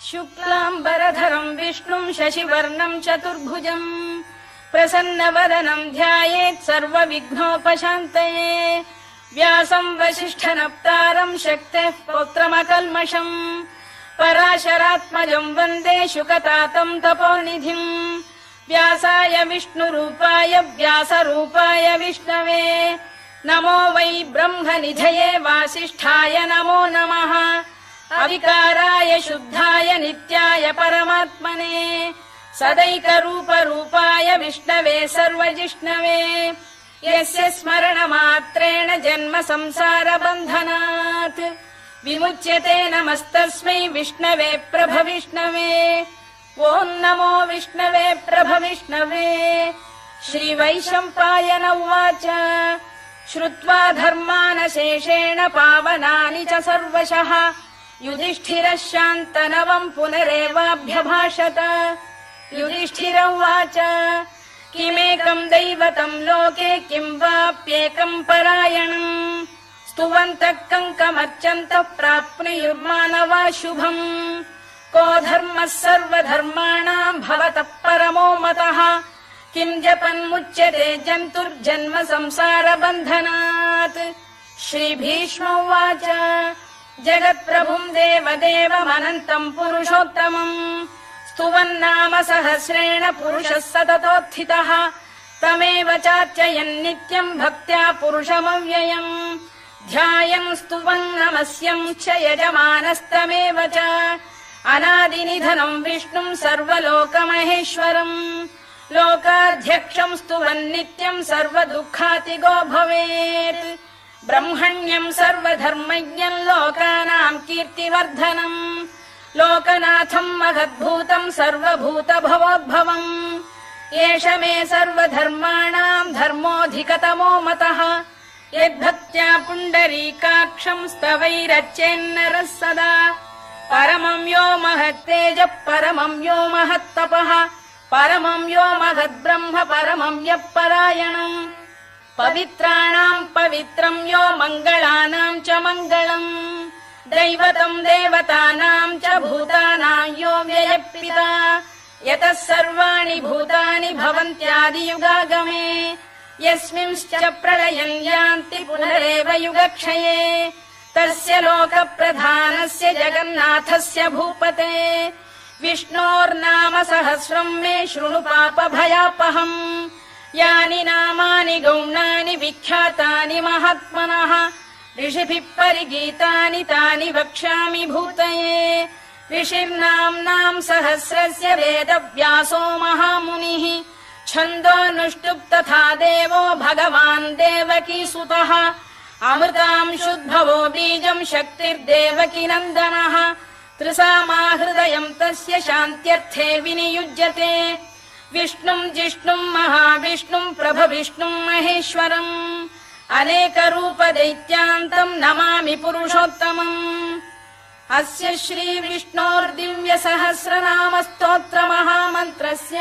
शुक्लाम्बरधरम् विष्णुम् शशिवर्णम् चतुर्भुजम् प्रसन्नवदनम् ध्यायेत् सर्वविघ्नोपशान्तये व्यासम् वसिष्ठनप्तारम् शक्तेः पौत्रमकल्मषम् पराशरात्मजम् वन्दे शुकतातम् तपोनिधिम् व्यासाय विष्णुरूपाय व्यासरूपाय विष्णवे नमो वै ब्रह्मनिधये वासिष्ठाय नमो नमः अविकाराय शुद्धाय नित्याय परमात्मने सदैकरूपरूपाय विष्णवे सर्वजिष्णवे यस्य स्मरणमात्रेण जन्म संसारबन्धनात् विमुच्यते नमस्तस्मै विष्णवे प्रभविष्णवे ॐ नमो विष्णवे प्रभविष्णवे। श्रीवैशम्पायन उवाच श्रुत्वा धर्मानशेषेण पावनानि च सर्वशः युधिष्ठिरः शान्तनवम् पुनरेवाभ्यभाषत। युधिष्ठिर उवाच किमेकम् दैवतम् लोके किम् वाप्येकम् परायणम् स्तुवन्तः कङ्कमर्चन्तः प्राप्नुयुर्मानवा शुभम् को धर्मः सर्वधर्माणाम् भवतः परमो मतः किम् जपन्मुच्यते जन्तुर्जन्म संसारबन्धनात्। श्रीभीष्म उवाच जगत्प्रभुम् देवदेवमनन्तम् पुरुषोत्तमम् स्तुवन्नाम सहस्रेण पुरुषः सततोत्थितः तमेव चार्चयन्नित्यम् भक्त्या पुरुषमव्ययम् ध्यायन् स्तुवन् नमस्यम् च यजमानस्तमेव च अनादिनिधनम् विष्णुम् सर्वलोकमहेश्वरम् लोकाध्यक्षम् स्तुवन्नित्यम् सर्वदुःखातिगो भवेत् ब्रह्मण्यम् सर्वधर्मज्ञम् लोकानाम् कीर्तिवर्धनम् लोकनाथम् महद्भूतम् सर्वभूतभवोद्भवम् एष मे सर्वधर्माणाम् धर्मोऽधिकतमो मतः यद्भक्त्या पुण्डरीकाक्षम् स्तवैरच्चेन्नरः सदा परमम् यो महत्तेजः परमम् यो महत्तपः परमम् यो महद्ब्रह्म परमम् यः परायणम् पवित्राणाम् पवित्रम् यो मङ्गलानाम् च मङ्गलम् दैवतम् देवतानाम् च भूतानाम् यो व्ययः यतः सर्वाणि भूतानि भवन्त्यादियुगागमे यस्मिंश्च प्रलयम् यान्ति पुनरेव युगक्षये तस्य लोकप्रधानस्य जगन्नाथस्य भूपते विष्णोर्नाम सहस्रम् मे शृणु पापभयापहम् यानि नामानि गौणानि विख्यातानि महात्मनः ऋषिभिः परिगीतानि तानि वक्ष्यामि भूतये ऋषिर्नाम्नाम् सहस्रस्य वेदव्यासो महामुनिः छन्दोऽनुष्टुप् तथा देवो भगवान् देवकीसुतः अमृतांशुद्भवो बीजम् शक्तिर्देवकी नन्दनः त्रिसामाहृदयम् तस्य शान्त्यर्थे विनियुज्यते विष्णुम् जिष्णुम् महाविष्णुम् प्रभविष्णुम् महेश्वरम् अनेकरूपदैत्यान्तम् नमामि पुरुषोत्तमम् अस्य श्रीविष्णोर्दिव्यसहस्रनामस्तोत्रमहामन्त्रस्य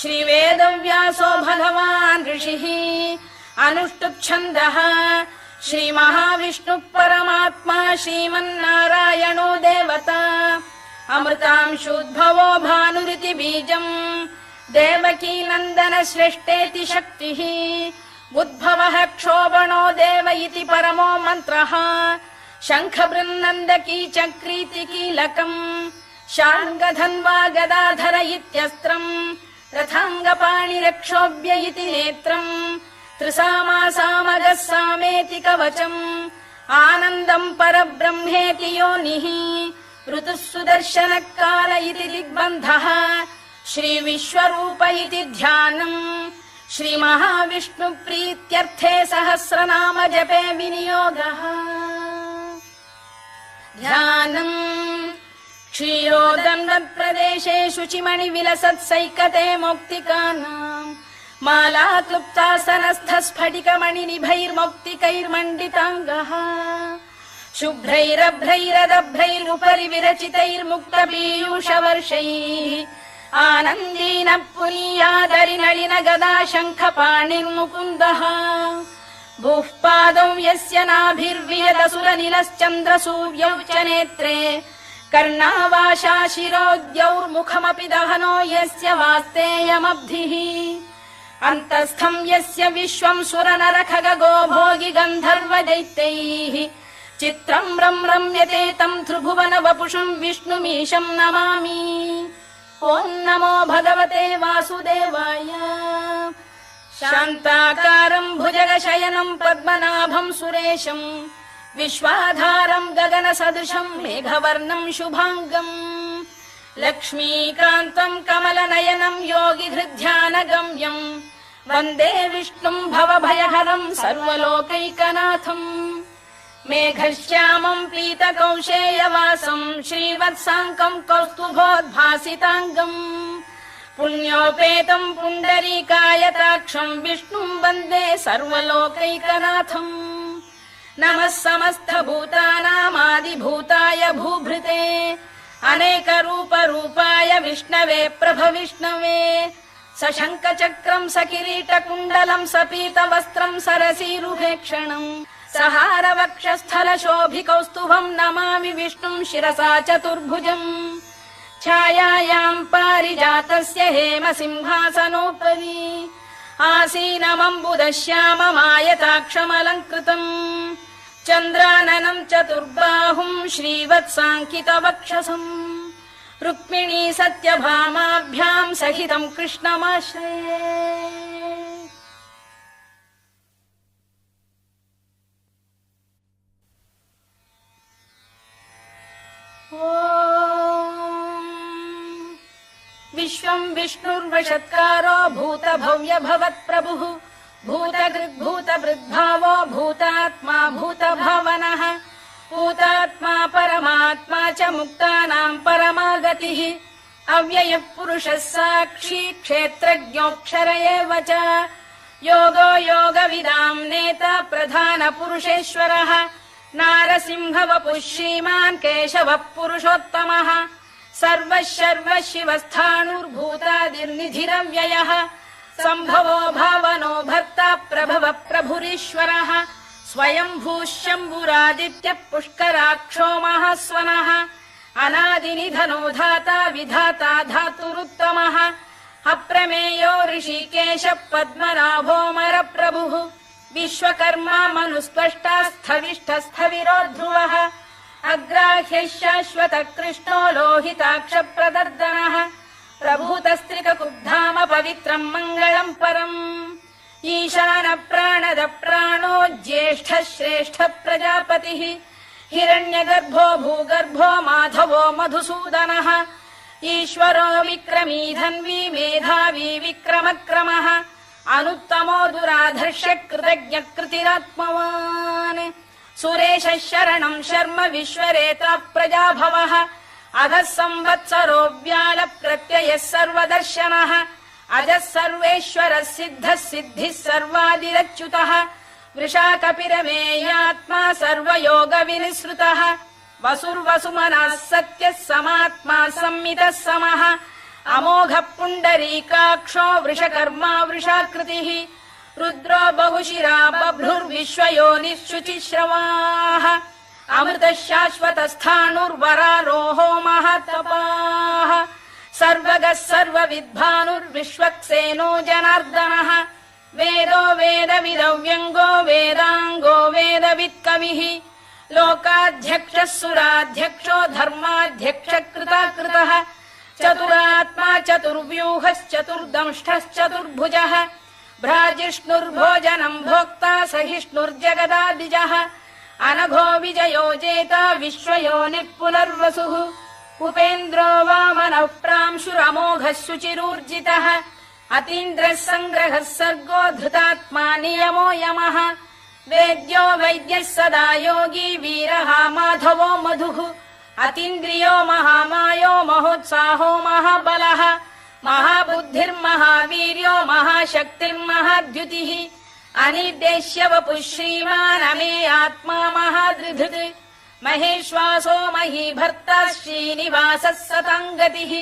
श्रीवेदव्यासो भगवान् ऋषिः अनुष्टुप्छन्दः श्रीमहाविष्णुः परमात्मा श्रीमन्नारायणो देवता अमृतांशुद्भवो भानुरिति बीजम् देवकी नन्दन श्रेष्ठेति शक्तिः उद्भवः क्षोभणो देव इति परमो मन्त्रः शङ्खबृन्नन्दकी चक्रीति कीलकम् शार्ङ्गधन्वा गदाधर इत्यस्त्रम् रथाङ्गपाणिरक्षोभ्य इति नेत्रम् त्रिसामासामगः सामेति कवचम् आनन्दम् परब्रह्मेति योनिः ऋतुः सुदर्शनकाल इति दिग्बन्धः श्रीविश्वरूप इति ध्यानम् श्रीमहाविष्णुप्रीत्यर्थे सहस्रनाम जपे विनियोगः ध्यानम् क्षीरोदन्वत्प्रदेशे शुचिमणिविलसत्सैकते मौक्तिकानाम् माला क्लुप्तासनस्थस्फटिकमणिनिभैर्मौक्तिकैर्मण्डिताङ्गः शुभ्रैरभ्रैरदभ्रैरुपरि विरचितैर्मुक्तपीयूषवर्षैः आनन्दीन पुनीयादरिनलिन गदा शङ्खपाणिर्मुकुन्दः भूः पादौ यस्य नाभिर्वियदसुरनिलश्चन्द्रसूर्यौ च नेत्रे कर्णावाशा शिरोद्यौर्मुखमपि दहनो यस्य वास्तेयमब्धिः अन्तस्थं यस्य विश्वं सुरनरखगो भोगि गन्धर्व दैत्यैः चित्रं रम्यते तं त्रिभुवन वपुषं विष्णुमीशं नमामि। ॐ नमो भगवते वासुदेवाय। शान्ताकारं भुजगशयनं पद्मनाभं सुरेशं विश्वाधारं गगनसदृशं मेघवर्णं शुभाङ्गम् लक्ष्मीकान्तं कमलनयनं योगिहृद्ध्यानगम्यं वन्दे विष्णुं भवभयहरं सर्वलोकैकनाथम्। मेघश्यामं पीतकौशेयवासं श्रीवत्साङ्कं कौस्तुभोद्भासिताङ्गम् पुण्योपेतं पुण्डरीकायताक्षं विष्णुं वन्दे सर्वलोकैकनाथम्। नमः समस्तभूतानामादिभूताय भूभृते अनेकरूपरूपाय विष्णवे प्रभविष्णवे सशङ्खचक्रं सकिरीटकुण्डलं सपीतवस्त्रं सरसीरुहेक्षणम् सहारवक्षस्थलशोभिकौस्तुभं नमामि विष्णुं शिरसा चतुर्भुजम्। छायायां पारिजातस्य हेमसिंहासनोपरि आसीनमम्बुदश्याममायताक्षमलङ्कृतम् चन्द्राननं चतुर्बाहुं श्रीवत्साङ्कितवक्षसम् रुक्मिणी सत्यभामाभ्यां सहितं कृष्णमाश्रये। विश्वं विष्णुर्वषत्कारो भूतभव्य भवत्प्रभुः भूतकृद्भूतभृद्भावो भूतात्मा भूतभावनः भूतात्मा परमात्मा च मुक्तानां परमागतिः अव्ययः पुरुषः साक्षी क्षेत्रज्ञोऽक्षर एव च योगो योगविदां नेता प्रधानपुरुषेश्वरः नारसिंहवपुः श्रीमान् केशवः पुरुषोत्तमः सर्वः शर्वः शिवस्थाणुर्भूतादिर्निधिरव्ययः सम्भवो भावनो भर्ता प्रभवः प्रभुरीश्वरः स्वयंभूः शम्भुरादित्यः पुष्कराक्षो महास्वनः अनादिनिधनो धाता विधाता धातुरुत्तमः अप्रमेयो ऋषिकेशः पद्मनाभोऽमरप्रभुः विश्वकर्मा मनुस्पष्टा स्थविष्ठस्थविरो ध्रुवः अग्राह्यः शाश्वतः कृष्णो लोहिताक्षप्रदर्दनः प्रभूतस्त्रिककुब्धाम पवित्रं मङ्गलम् परम् ईशान प्राणद प्राणो ज्येष्ठः श्रेष्ठः प्रजापतिः हिरण्यगर्भो भूगर्भो माधवो मधुसूदनः ईश्वरो विक्रमी धन्वी मेधावी विक्रमक्रमः अनुत्तमो दुराधर्ष्य कृतज्ञ कृतिरात्मवान् सुरेशः शरणं शर्म विश्वरेता प्रजाभवः अधः संवत्सरो व्याल प्रत्ययः सर्वदर्शनः अजः सर्वेश्वरः सिद्धः सिद्धिः सर्वादिरच्युतः वृषाकपिरमेयात्मा सर्वयोगविनिसृतः वसुर्वसुमनः सत्यः समात्मा संमितः समः अमोघः पुण्डरीकाक्षो वृषकर्मा वृषाकृतिः रुद्रो बहुशिरा बभ्रुर्विश्वयोनिः शुचिश्रवाः अमृतः शाश्वतस्थाणुर्वरारोहो महातपाः सर्वगः सर्वविद्भानुर्विश्वक्सेनो जनार्दनः वेदो वेदविदव्यङ्गो वेदाङ्गो वेदवित्कविः लोकाध्यक्षः सुराध्यक्षो धर्माध्यक्षः कृताकृतः चतुरात्मा चतुर्व्यूहश्चतुर्दंष्टश्चतुर्भुजः भ्राजिष्णुर्भोजनं भोक्ता सहिष्णुर्जगदादिजः अनघो विजयो जेता विश्वयोनिः पुनर्वसुः उपेन्द्रो वामनः प्रांशुरमोघः शुचिरूर्जितः अतीन्द्रः सङ्ग्रहः सर्गो धृतात्मा नियमो यमः वेद्यो वैद्यः सदा योगी वीरः माधवो मधुः अतीन्द्रियो महामायो महोत्साहो महाबलः महाबुद्धिर्महावीर्यो महाशक्तिर्महाद्युतिः अनिर्देश्य वपुः श्रीमान् अमे आत्मा महादृधृत् महेश्वासो महीभर्ता श्रीनिवासः सताङ्गतिः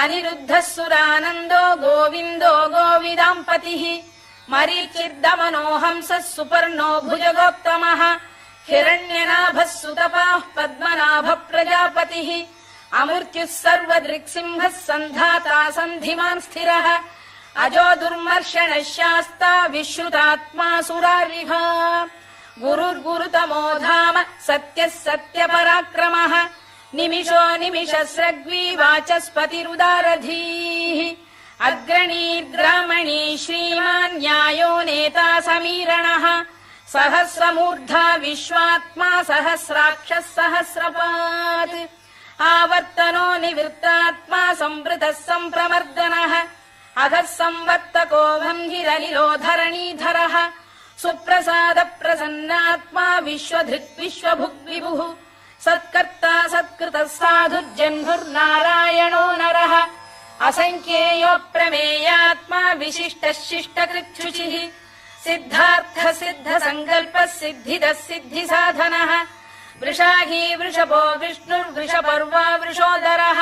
अनिरुद्धः सुरानन्दो गोविन्दो गोविदाम्पतिः मरीचिर्दमनो हंसः सुपर्णो भुजगोत्तमः हिरण्यनाभः सुतपाः पद्मनाभ प्रजापतिः अमृत्युः सर्वदृक्सिंहः सन्धाता सन्धिमान् स्थिरः अजो दुर्मर्षणः शास्ता विश्रुतात्मा सुरारिः गुरुर्गुरुतमो धाम सत्यः सत्यपराक्रमः निमिषो निमिषस्रग्वी वाचस्पतिरुदारधीः अग्रणीर्ग्रामणी श्रीमान् न्यायो नेता समीरणः सहस्रमूर्धा विश्वात्मा सहस्राक्षः सहस्रपात् आवर्तनो निवृत्तात्मा संवृतः सम्प्रमर्दनः अधः संवर्तको भङ्गिरनिलो धरणीधरः सुप्रसाद प्रसन्नात्मा विश्वधृक् विश्वभुग्विभुः सत्कर्ता सत्कृतः साधुर्जह्नुर्नारायणो नरः असङ्ख्येयो प्रमेयात्मा विशिष्टः शिष्टकृच्छुचिः सिद्धार्थ सिद्ध सङ्कल्पः सिद्धिदः सिद्धिसाधनः वृषाही वृषभो विष्णुर्वृषपर्वा वृषोदरः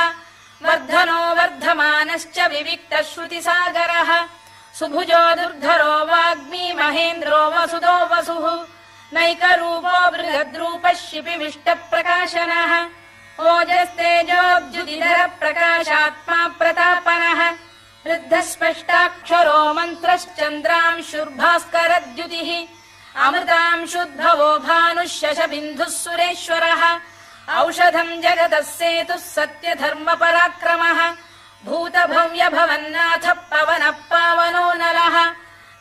वर्धनो वर्धमानश्च विविक्तः श्रुतिसागरः सुभुजो दुर्धरो वाग्मी महेन्द्रो वसुदो वसुः नैकरूपो बृहद्रूपः शिपिविष्टप्रकाशनः ओजस्तेजोऽब्जुदिधर प्रकाशात्मा प्रतापनः वृद्धस्पष्टाक्षरो मन्त्रश्चन्द्रांशुर्भास्करद्युतिः अमृतांशुद्भवो भानुः शशबिन्दुः सुरेश्वरः औषधम् जगतः सेतुः सत्यधर्मपराक्रमः भूतभव्यभवन्नाथः पवनः पावनो नरः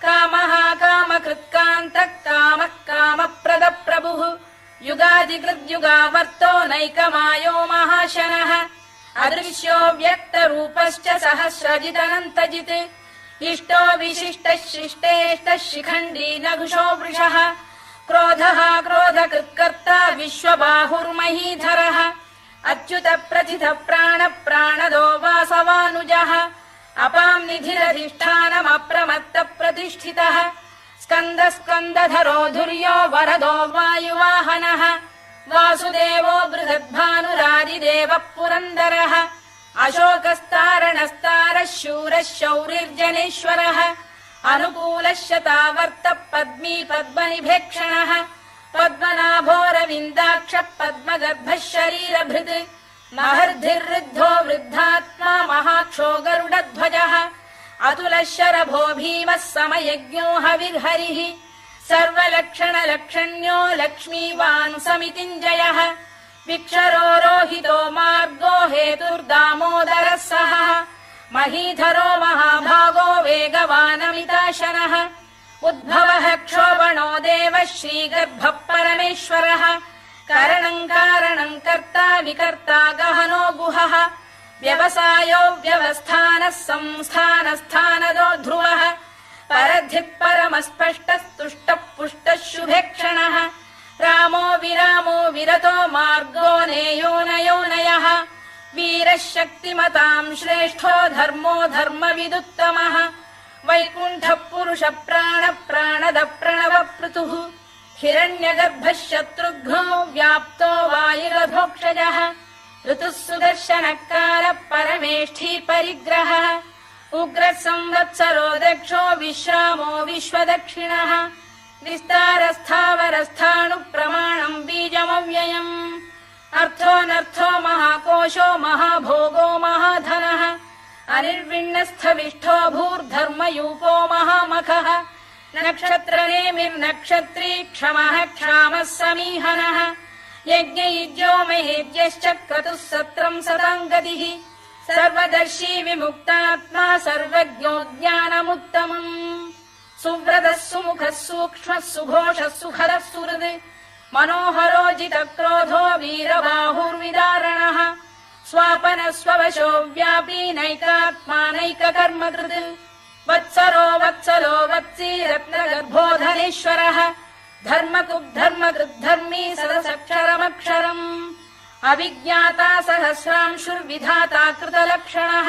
कामः कामकृत्कान्तः कामः कामप्रदप्रभुः युगादिकृद्युगावर्तो नैकमायो महाशनः अदृश्यो व्यक्तरूपश्च सहस्रजिदनन्तजित् इष्टो विशिष्टः शिष्टेष्टः शिखण्डी नघुषो वृषः क्रोधः क्रोधकृत्कर्ता विश्वबाहुर्महीधरः अच्युत प्रथित प्राण प्राणदो वासवानुजः अपां निधिरधिष्ठानमप्रमत्त प्रतिष्ठितः स्कन्द स्कन्दधरो धुर्यो वरदो वायुवाहनः वासुदेवो बृहद्भानुरादिदेवः पुरन्दरः अशोकस्तारणस्तारः शूरः शौरिर्जनेश्वरः अनुकूलः शतावर्तः पद्मी पद्मनिभेक्षणः पद्मनाभोरविन्दाक्षः पद्मगर्भः शरीरभृत् महर्धिर्वृद्धो वृद्धात्मा महाक्षो गरुडध्वजः अतुलः शरभो भीमः समयज्ञो हविर्हरिः सर्वलक्षणलक्षण्यो लक्ष्मीवान् समितिञ्जयः विक्षरो रोहितो मार्गो हेतुर्दामोदरः सहः महीधरो महाभागो वेगवानमिताशनः उद्भवः क्षोभणो देवः श्रीगर्भः परमेश्वरः करणम् कारणम् कर्ता विकर्ता गहनो गुहः व्यवसायो व्यवस्थानः संस्थानस्थानदो ध्रुवः परधिः परमस्पष्टस्तुष्टः पुष्टः शुभेक्षणः रामो विरामो विरतो मार्गो नेयो नयोनयः वीरः शक्तिमताम् श्रेष्ठो धर्मो धर्मविदुत्तमः वैकुण्ठः पुरुष प्राण प्राणद प्रणव पृतुः हिरण्यगर्भः शत्रुघ्नो व्याप्तो वायुरधोक्षजः ऋतुः सुदर्शनकारः परमेष्ठी परिग्रहः उग्रः संवत्सरो दक्षो विश्रामो विश्वदक्षिणः विस्तारस्थावरस्थाणुः प्रमाणम् बीजमव्ययम् अर्थोऽनर्थो महाकोशो महाभोगो महाधनः अनिर्विण्णस्थविष्ठो भूर्धर्मयूपो महामखः नक्षत्रनेमिर्नक्षत्री क्षमः क्षामः समीहनः यज्ञयुज्यो महेद्यश्च क्रतुः सत्रम् सताम् गतिः सर्वदर्शी विमुक्तात्मा सर्वज्ञो ज्ञानमुत्तमम् सुव्रतः सुमुखः सूक्ष्मः सुघोषः सुखरः सुहृद् मनोहरो जितक्रोधो वीरबाहुर्विदारणः स्वापनः स्ववशो व्यापी नैकात्मा नैककर्मकृत् वत्सरो वत्सलो वत्सी रत्नगर्भो धनेश्वरः धर्मकृद्धर्मकृद्धर्मी सदसक्षरमक्षरम् अभिज्ञाता सहस्रांशुर्विधाता कृतलक्षणः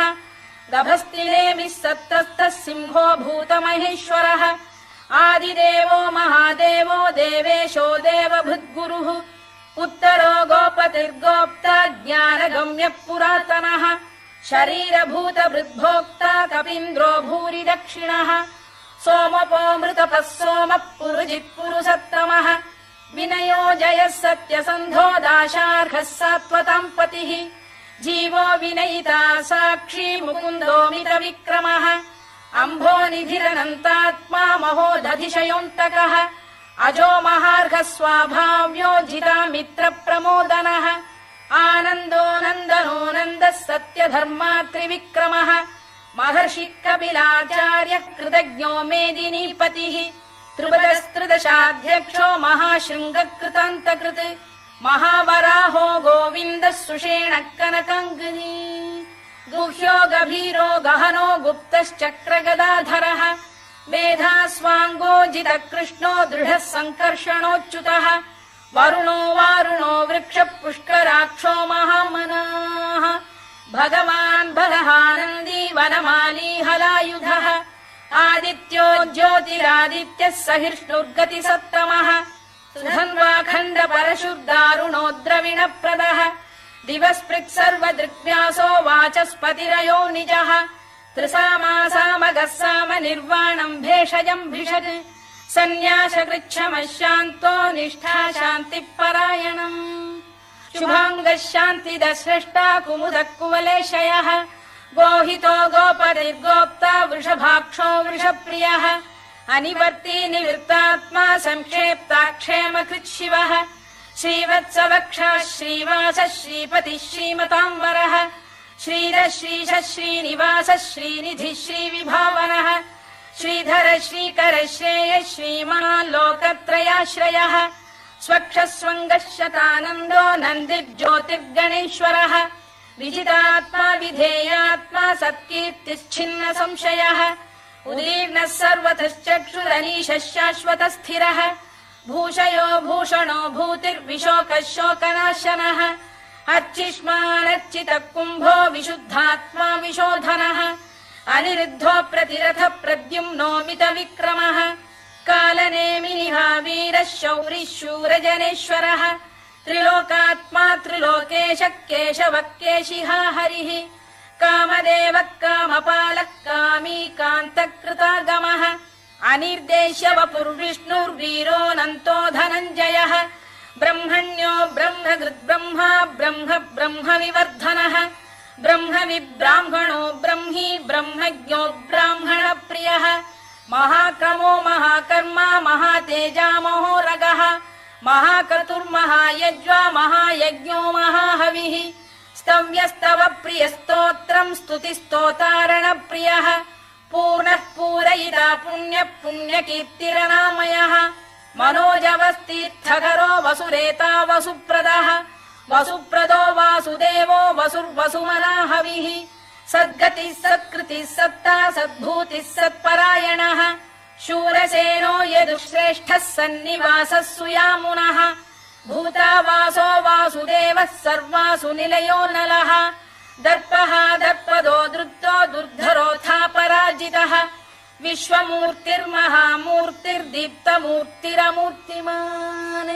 दभस्तिनेमिः सत्तस्तः सिंहो भूतमहेश्वरः आदिदेवो महादेवो देवेशो देवभृद्गुरुः उत्तरो गोपतिर्गोप्ता ज्ञानगम्यः पुरातनः शरीरभूतभृद्भोक्ता कपीन्द्रो भूरि दक्षिणः सोमपो मृतपः सोमः पुरुजित्पुरुषत्तमः विनयो जयः सत्यसन्धो दाशार्हः सात्वताम् पतिः जीवो विनयिता साक्षी मुकुन्दोमित विक्रमः अम्भोनिधिरनन्तात्मा महोदधिशयोऽन्तकः अजो महार्घः स्वाभाव्यो जिता मित्र प्रमोदनः आनन्दो नन्दनो नन्दः सत्यधर्मात्रिविक्रमः महर्षि कपिलाचार्यः कृतज्ञो मेदिनीपतिः त्रिपदस्त्रिदशाध्यक्षो महाशृङ्गकृतान्तकृत् महावराहो गोविन्दः सुषेणः कनकाङ्गनी गुह्यो गभीरो गहनो गुप्तश्चक्रगदाधरः मेधास्वाङ्गो जितः कृष्णो दृढः सङ्कर्षणोच्युतः वरुणो वारुणो वृक्षः पुष्कराक्षो महामनाः भगवान् बलहानन्दी वनमाली हलायुधः आदित्यो ज्योतिरादित्यः सहिष्णुर्गतिसत्तमः सुधन्वाखण्ड परशुर्दारुणो द्रविणप्रदः दिवस्पृक् सर्वदृग्व्यासो वाचस्पतिरयो निजः त्रिसामासामगः साम निर्वाणम् भेषजम् भिषज सन्न्यासकृच्छमः शान्तो निष्ठा शान्तिपरायणम् शुभाङ्गः शान्तिदः स्रष्टा कुमुदः कुवलेशयः गोहितो गोपतिर्गोप्ता वृषभाक्षो वृषप्रियः अनिवर्ती निवृत्तात्मा संक्षेप्ताक्षेमकृत् शिवः श्रीवत्सवक्षः श्रीवासः श्रीपतिः श्रीमताम्बरः श्रीधः श्रीशः श्रीनिवासः श्रीनिधिः श्रीविभावनः श्रीधर श्रीकर श्रेयः श्रीमान् लोकत्रयाश्रयः स्वक्षः स्वङ्गः शतानन्दो नन्दिर्ज्योतिर्गणेश्वरः विजितात्मा विधेयात्मा सत्कीर्तिश्छिन्न संशयः उदीर्णः सर्वतश्चक्षुरनीशः शाश्वतः स्थिरः भूषयो भूषणो भूतिर्विशोकः शोकनाशनः अर्चिष्मानर्चितः कुम्भो विशुद्धात्मा विशोधनः अनिरुद्धो प्रतिरथ प्रद्युम्नोमित विक्रमः कालनेमिनिहा वीरः शौरिः शूरजनेश्वरः त्रिलोकात्मा त्रिलोकेशः केशवः केशिहा हरिः कामदेवः कामपालः कामी कान्तकृतागमः अनिर्देश्य वपुर्विष्णुर्वीरोऽनन्तो धनञ्जयः ब्रह्मण्यो ब्रह्मकृद्ब्रह्मा ब्रह्म ब्रह्मविवर्धनः ब्रह्मविब्राह्मणो ब्रह्मी ब्रह्मज्ञो ब्राह्मणप्रियः महाक्रमो महाकर्मा महातेजा महोरगः महाक्रतुर्महायज्वा महायज्ञो महाहविः स्तव्यस्तव प्रियस्तोत्रम् स्तुतिस्तोतारणप्रियः पूर्णः पूरयिता पुण्यः पुण्यकीर्तिरनामयः मनोजवस्तीर्थकरो वसुरेता वसुप्रदः वसुप्रदो वासुदेवो वसुर्वसुमनाहविः सद्गतिः सत्कृतिः सत्ता सद्भूतिः सत्परायणः शूरसेनो यदुश्रेष्ठः सन्निवासः सुयामुनः भूतावासो वासुदेवः सर्वासु निलयो नलः दर्पः दर्पदो दृप्तो दुर्धरोऽथा पराजितः विश्वमूर्तिर्महामूर्तिर्दीप्तमूर्तिरमूर्तिमान्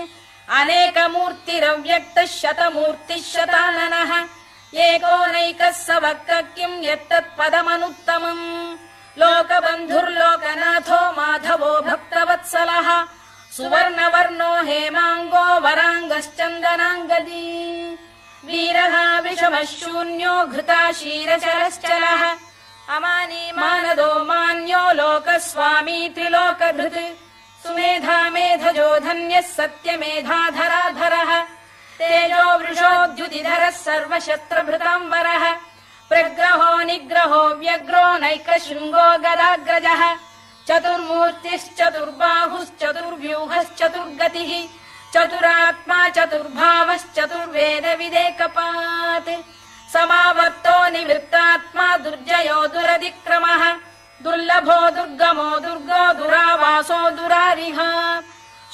अनेकमूर्तिरव्यक्तः शतमूर्तिः शताननः एकोनैकः स वक्र किम् यत्तत्पदमनुत्तमम् लोकबन्धुर्लोकनाथो माधवो भक्तवत्सलः सुवर्णवर्णो हेमाङ्गो वराङ्गश्चन्दनाङ्गदी वीरः विषमः शून्यो घृता क्षीरचरश्चलः अमानी मानदो मान्यो लोकस्वामी त्रिलोकधृत् सुमेधा मेधजो धन्यः सत्यमेधाधराधरः तेजो वृषोद्युतिधरः सर्वशस्त्रभृताम्बरः प्रग्रहो निग्रहो व्यग्रो नैकशृङ्गो गदाग्रजः चतुर्मूर्तिश्चतुर्बाहुश्चतुर्व्यूहश्चतुर्गतिः चतुरात्मा चतुर्भावश्चतुर्वेदविदेकपात् समावर्तो निवृत्तात्मा दुर्जयो दुरतिक्रमः दुर्लभो दुर्गमो दुर्गो दुरावासो दुरारिः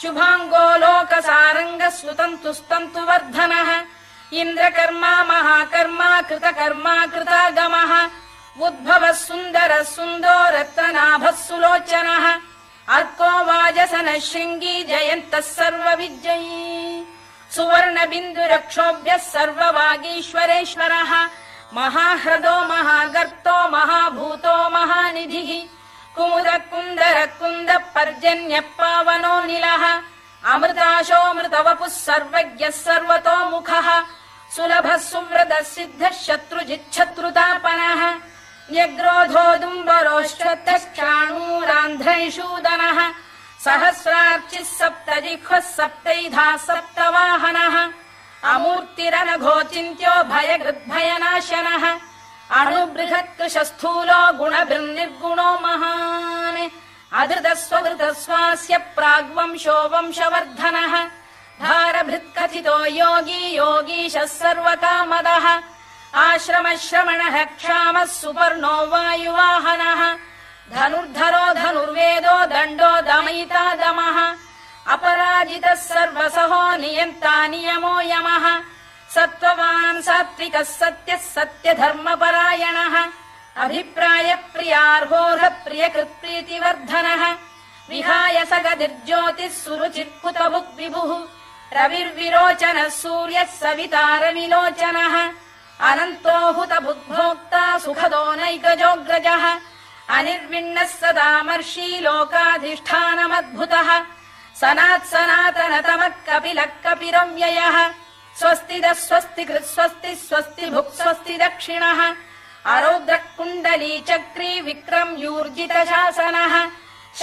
शुभाङ्गो लोकसारङ्गः सुतन्तुस्तन्तु वर्धनः इन्द्रकर्मा महाकर्मा कृतकर्मा कृतागमः उद्भवः सुन्दरः सुन्दो रत्ननाभः सुलोचनः अर्को वाजसनः शृङ्गी जयन्तः सर्वविजयी सुवर्णबिन्दुरक्षोभ्यः सर्ववागीश्वरेश्वरः महाह्रदो महागर्तो महाभूतो महानिधिः कुमुद कुन्दर कुन्द पर्जन्यः पावनो निलः अमृताशोऽमृतवपुः सर्वज्ञः सर्वतोमुखः सुलभः सुव्रतः सिद्धः शत्रुजिच्छत्रुतापनः न्यग्रोधोदुम्बरोश्वत्थश्चाणूरान्ध्रैषूदनः सहस्रार्चिः सप्तजिह्वः सप्तैधा सप्तवाहनः अमूर्तिरनघोचिन्त्यो भयगृद्भयनाशनः अणुबृहत्कृशस्थूलो गुणभिर्निर्गुणो महान् अधृतस्वधृतस्वास्य प्राग्वंशो वंशवर्धनः भारभृत्कथितो योगी योगीशः सर्वकामदः आश्रमश्रमणः क्षामः सुपर्णो वायुवाहनः धनुर्धरो धनुर्वेदो दण्डो दमयिता दमः अपराजितः सर्वसहो नियन्ता नियमो यमः सत्त्ववान् सात्विकः सत्यः सत्यधर्मपरायणः अभिप्रायप्रियार्होः प्रियकृत्प्रीतिवर्धनः विहाय सगतिर्ज्योतिः सुरुचिर्कुतभुक् विभुः रविर्विरोचनः सूर्यः सवितारविलोचनः अनन्तो हुतभुग्भोक्ता सुखदो नैकजोऽग्रजः अनिर्विण्णः सदामर्षी लोकाधिष्ठानमद्भुतः सनात्सनातनतमः कपिलः कपिरव्ययः स्वस्तिदः स्वस्तिकृत् स्वस्ति स्वस्ति भुक् स्वस्ति दक्षिणः अरौद्रः कुण्डली चक्री विक्रम्यूर्जितशासनः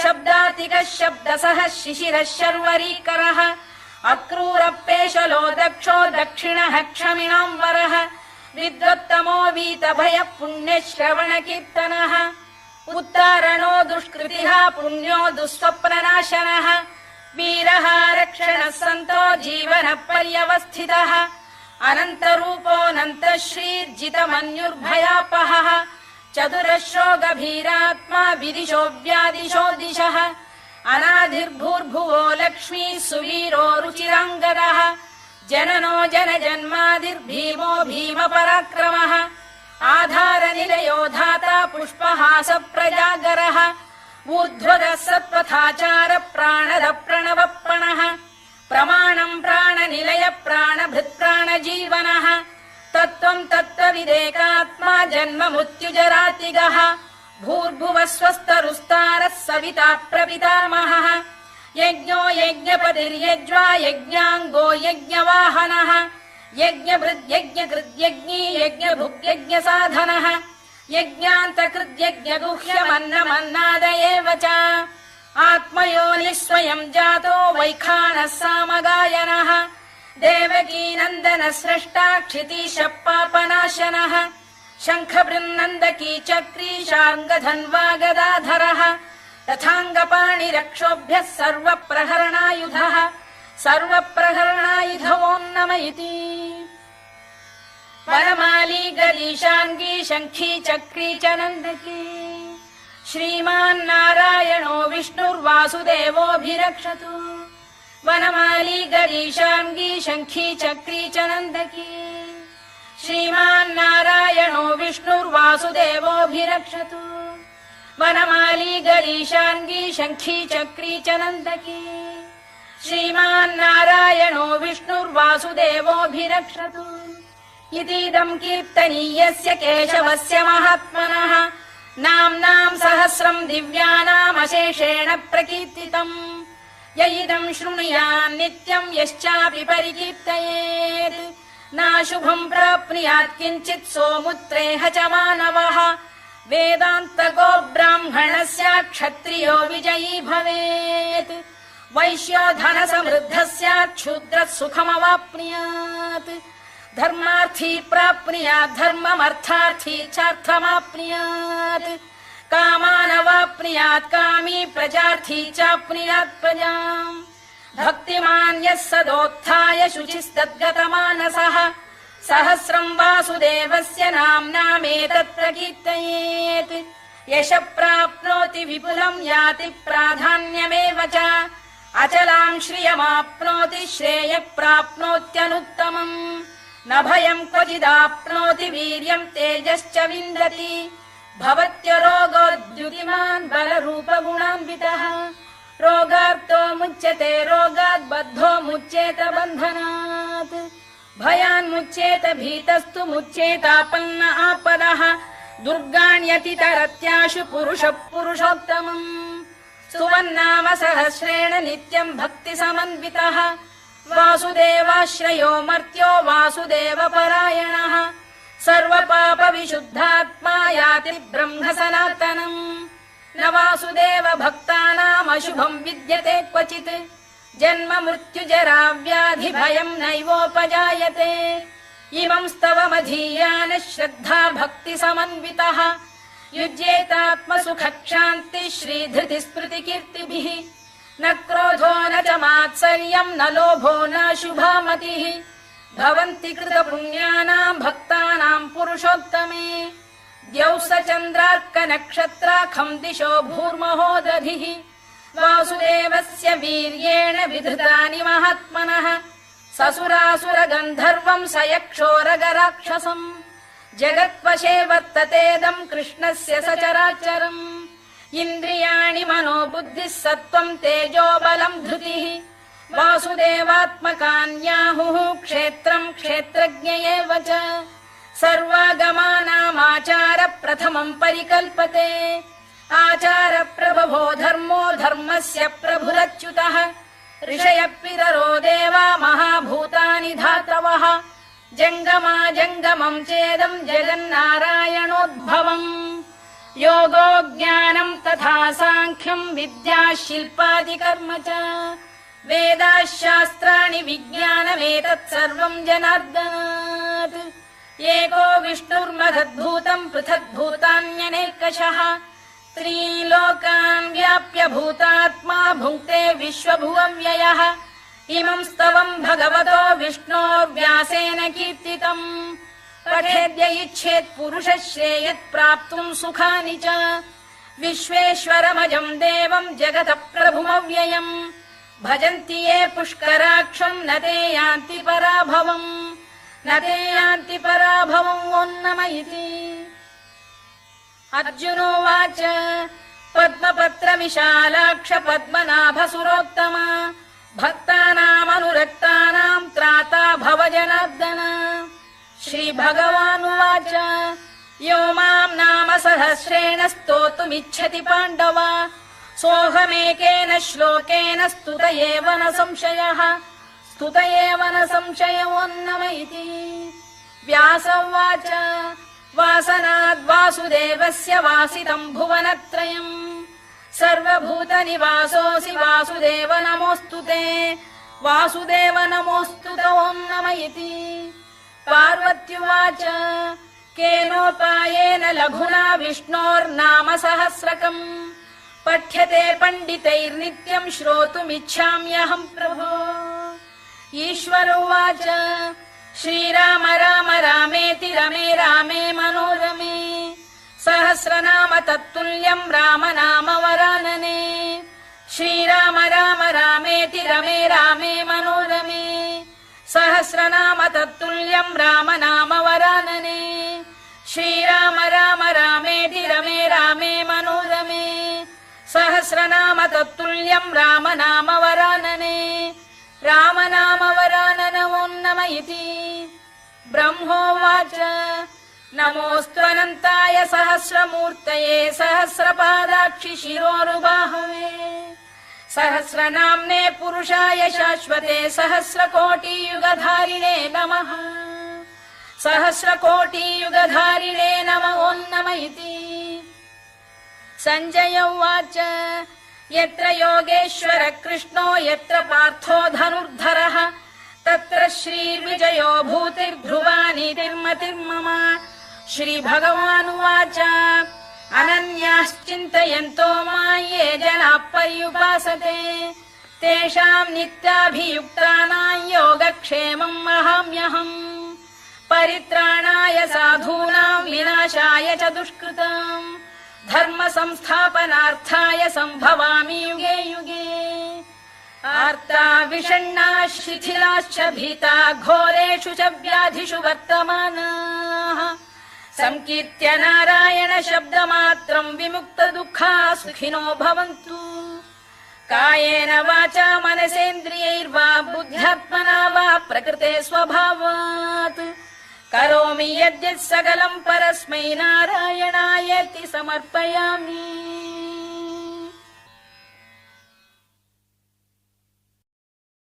शब्दातिकः शब्दसः शिशिरः शर्वरीकरः अक्रूरपेशलो दक्षो दक्षिणः क्षमिणाम्बरः विद्वत्तमो वीतभयः पुण्यश्रवणकीर्तनः उत्तारणो दुष्कृतिः पुण्यो दुःस्वप्ननाशनः वीरः रक्षणः सन्तो जीवनः पर्यवस्थितः अनन्तरूपोऽनन्तः श्रीर्जितमन्युर्भयापहः चतुरश्रो गभीरात्मा विदिशो व्यादिशो दिशः अनाधिर्भूर्भुवो लक्ष्मी सुवीरो रुचिराङ्गदः जननो जनजन्मादिर्भीमो भीमपराक्रमः आधारनिलयो धाता पुष्पहास प्रजागरः ऊर्ध्वगः सत्पथाचार प्राणद प्रणवप्रणः प्रमाणम् प्राणनिलय प्राणभृत्प्राणजीवनः तत्त्वम् तत्त्वविदेकात्मा जन्म मृत्युजरातिगः भूर्भुवः स्वस्तरुस्तारः सविता प्रपितामहः यज्ञो यज्ञपतिर्यज्वा यज्ञाङ्गो यज्ञवाहनः यज्ञभृद्यज्ञकृद्यज्ञी यज्ञभुग्यज्ञसाधनः यज्ञान्तकृद्यज्ञगुह्यमन्नमन्नाद एव च आत्मयोनिः स्वयम् जातो वैखानः सामगायनः देवकीनन्दनः स्रष्टा क्षितीशः पापनाशनः शङ्खबृन्नन्दकी चक्री शार्ङ्गधन्वा गदाधरः तथाङ्गपाणिरक्षोभ्यः सर्वप्रहरणायुधः सर्वप्रहरणायुधवोन्नम इति वनमाली गरीशाङ्गी शङ्खी चक्री च नन्दकी श्रीमान्नारायणो विष्णुर्वासुदेवोऽभिरक्षतु वनमाली गरीशाङ्गी शङ्खी चक्री च नन्दकी श्रीमान्नारायणो विष्णुर्वासुदेवोऽभिरक्षतु वनमाली गरीशाङ्गी शङ्खी चक्री च नन्दकी श्रीमान्नारायणो विष्णुर्वासुदेवोऽभिरक्षतु इतीदम् कीर्तनीयस्य केशवस्य महात्मनः नाम्नाम् सहस्रम् दिव्यानामशेषेण प्रकीर्तितम् य इदम् शृणुयान् नित्यम् यश्चापि परिकीर्तयेत् नाशुभम् प्राप्नुयात् किञ्चित् सोमुत्रेह च मानवः वेदान्तको ब्राह्मणः स्यात् क्षत्रियो विजयी भवेत् वैश्यो धनसमृद्धः स्यात् क्षूद्रः सुखमवाप्नुयात् धर्मार्थी प्राप्नुयात् धर्ममर्थार्थी चार्थमाप्नुयात् कामानवाप्नुयात् कामी प्रजार्थी चाप्नुयात् प्रजाम् भक्तिमान् यः सदोत्थाय शुचिस्तद्गतमानसः सहस्रम् वासुदेवस्य नाम्नामेतत् प्रकीर्तयेत् यशः प्राप्नोति विपुलम् याति प्राधान्यमेव च अचलाम् श्रियमाप्नोति श्रेयः प्राप्नोत्यनुत्तमम् न भयम् क्वचिदाप्नोति वीर्यम् तेजश्च विन्दति भवत्यरोगोद्युतिमान् बलरूपगुणान्वितः रोगार्तो मुच्यते रोगात् बद्धो मुच्येत बन्धनात् भयान्मुच्येत भीतस्तु मुच्येतापन्न आपदः दुर्गाण्यतितरत्याशु पुरुषः पुरुषोत्तमम् स्तुवन्नाम सहस्रेण नित्यम् भक्ति समन्वितः वासुदेवाश्रयो मर्त्यो वासुदेवपरायणः सर्वपाप विशुद्धात्मा याति ब्रह्म सनातनम् न वासुदेव भक्तानामशुभम् विद्यते क्वचित् जन्म मृत्युजरा व्याधि भयम् नैवोपजायते इमम् स्तवमधीयान श्रद्धा भक्ति समन्वितः युज्येतात्मसुखक्षान्ति श्रीधृति स्मृति कीर्तिभिः न क्रोधो न च मात्सर्यम् न लोभो न शुभा मतिः भवन्ति कृतपुण्यानाम् भक्तानाम् पुरुषोत्तमे द्यौः स चन्द्रार्कनक्षत्राखम् दिशो भूर्महो दधिः वासुदेवस्य वीर्येण विधृतानि महात्मनः ससुरासुरगन्धर्वम् स यक्षोरगराक्षसम् जगत्वशे वर्ततेदम् कृष्णस्य सचराचरम् इन्द्रियाणि मनो बुद्धिः सत्त्वम् तेजो बलम् धृतिः वासुदेवात्मकान्याहुः क्षेत्रम् क्षेत्रज्ञ एव च सर्वागमानामाचार प्रथमम् परिकल्पते आचार प्रभवो धर्मो धर्मस्य प्रभुरच्युतः ऋषयः पितरो देवा महाभूतानि धातवः जङ्गमा जङ्गमम् चेदम् जगन्नारायणोद्भवम् योगो ज्ञानम् तथा साङ्ख्यम् विद्या शिल्पादिकर्म च वेदाः शास्त्राणि विज्ञानमेतत् सर्वम् जनार्दनात् एको विष्णुर्महद्भूतम् पृथग्भूतान्यनेकशः त्रीन् लोकान् व्याप्य भूतात्मा भुङ्क्ते विश्वभुवव्ययः इमम् स्तवम् भगवतो विष्णोर्व्यासेन कीर्तितम् पठेद्य इच्छेत् पुरुषः श्रेयत् प्राप्तुम् सुखानि च विश्वेश्वरमजम् देवम् जगतः प्रभुमव्ययम् भजन्ति ये पुष्कराक्षम् न ते यान्ति पराभवम् न ते यान्ति पराभवम् ओन्नम इति अर्जुनोवाच पद्मपत्र विशालाक्ष पद्मनाभ सुरोत्तम भक्तानामनुरक्तानाम् त्राता भव जनार्दन श्रीभगवानुवाच यो माम् नाम सहस्रेण स्तोतुमिच्छति पाण्डव सोऽहमेकेन श्लोकेन स्तुत एव न संशयः स्तुत एव न संशयोऽन्नम इति व्यास उवाच वासनाद्वासुदेवस्य वासितम् भुवनत्रयम् सर्वभूतनिवासोऽसि वासुदेव नमोऽस्तु ते वासुदेव नमोऽस्तु ते ओन्नम इति पार्वत्युवाच केनोपायेन लघुना विष्णोर्नाम सहस्रकम् पठ्यते पण्डितैर्नित्यम् श्रोतुमिच्छाम्यहम् प्रभो ईश्वर उवाच श्रीराम राम रामेति रमे रामे मनोरमे सहस्रनाम तत्तुल्यम् राम नाम वरानने श्रीराम राम रामेति रमे रामे मनोरमे सहस्रनाम तत्तुल्यम् राम नाम वरानने श्रीराम राम रामेति रमे रामे मनोरमे सहस्रनाम तत्तुल्यम् राम नाम वरानने राम नाम वरानन ओन्नम इति ब्रह्मोवाच नमोऽस्त्वनन्ताय सहस्रमूर्तये सहस्रपादाक्षि शिरोरुबाहवे सहस्रनाम्ने पुरुषाय शाश्वते सहस्रकोटियुगधारिणे नमः सहस्रकोटियुगधारिणे नम ओन्नम इति सञ्जय उवाच यत्र योगेश्वर कृष्णो यत्र पार्थो धनुर्धरः तत्र श्रीर्विजयो भूतिर्ध्रुवानीतिर्मतिर्मम श्रीभगवानुवाच अनन्याश्चिन्तयन्तो मां ये जनाः पर्युपासते तेषाम् नित्याभियुक्तानां योगक्षेमम् वहाम्यहम् परित्राणाय साधूनां विनाशाय च दुष्कृताम् धर्म संस्थापनार्थाय सम्भवामि युगे युगे आर्ता विषण्णाः शिथिलाश्च भीता घोरेषु च व्याधिषु वर्तमानाः संकीर्त्य नारायण शब्दमात्रम् विमुक्त दुःखाः सुखिनो भवन्तु कायेन वाचा मनसेन्द्रियैर्वा बुद्ध्यात्मना वा प्रकृते स्वभावात् करोमि यद्यत् सकलम् परस्मै नारायणायेति समर्पयामि।